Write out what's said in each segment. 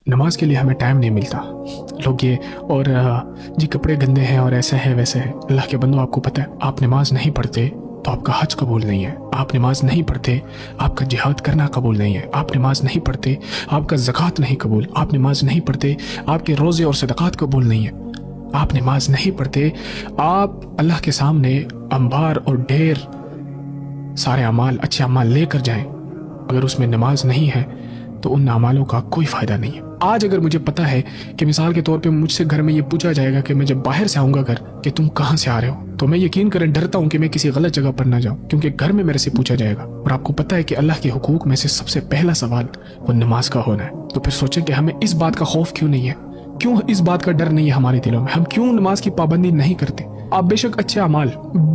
نماز کے لیے ہمیں ٹائم نہیں ملتا. لوگ یہ اور جی کپڑے گندے ہیں اور ایسا ہے ویسے ہے. اللہ کے بندو، آپ کو پتہ ہے آپ نماز نہیں پڑھتے تو آپ کا حج قبول نہیں ہے. آپ نماز نہیں پڑھتے آپ کا جہاد کرنا قبول نہیں ہے. آپ نماز نہیں پڑھتے آپ کا زکوٰۃ نہیں قبول. آپ نماز نہیں پڑھتے آپ کے روزے اور صدقات قبول نہیں ہے. آپ نماز نہیں پڑھتے آپ اللہ کے سامنے انبار اور ڈھیر سارے اعمال، اچھے اعمال لے کر جائیں، اگر اس میں نماز نہیں ہے تو ان اعمالوں کا کوئی فائدہ نہیں ہے. آج اگر مجھے پتا ہے کہ مثال کے طور پہ مجھ سے گھر میں یہ پوچھا جائے گا کہ میں جب باہر سے آؤں گا گھر کہ تم کہاں سے آ رہے ہو، تو میں یقین کریں ڈرتا ہوں کہ میں کسی غلط جگہ پر نہ جاؤں، کیونکہ گھر میں میرے سے پوچھا جائے گا. اور آپ کو پتا ہے کہ اللہ کے حقوق میں سے سب سے پہلا سوال وہ نماز کا ہونا ہے. تو پھر سوچیں کہ ہمیں اس بات کا خوف کیوں نہیں ہے، کیوں اس بات کا ڈر نہیں ہے ہمارے دلوں میں، ہم کیوں نماز کی پابندی نہیں کرتے. آپ بے شک اچھے اعمال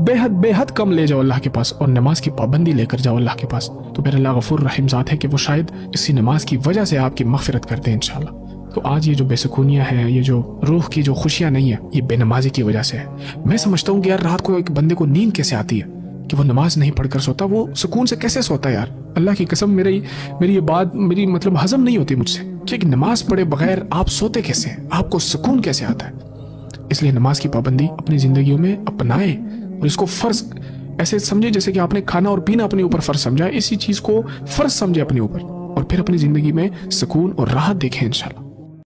بے حد کم لے جاؤ اللہ کے پاس اور نماز کی پابندی لے کر جاؤ اللہ کے پاس، تو پھر اللہ غفور رحیم ذات ہے کہ وہ شاید اسی نماز کی وجہ سے آپ کی مغفرت کر دیں انشاءاللہ. تو آج یہ جو بے سکونیاں ہیں، یہ جو روح کی جو خوشیاں نہیں ہیں، یہ بے نمازی کی وجہ سے ہے. میں سمجھتا ہوں کہ یار رات کو ایک بندے کو نیند کیسے آتی ہے کہ وہ نماز نہیں پڑھ کر سوتا، وہ سکون سے کیسے سوتا ہے یار. اللہ کی قسم میری یہ بات مطلب ہضم نہیں ہوتی مجھ سے کہ نماز پڑھے بغیر آپ سوتے کیسے ہیں، آپ کو سکون کیسے آتا ہے. اس لیے نماز کی پابندی اپنی زندگیوں میں اپنائیں اور اس کو فرض ایسے سمجھے جیسے کہ آپ نے کھانا اور پینا اپنے اوپر فرض سمجھا، اسی چیز کو فرض سمجھے اپنے اوپر، اور پھر اپنی زندگی میں سکون اور راحت دیکھیں انشاءاللہ.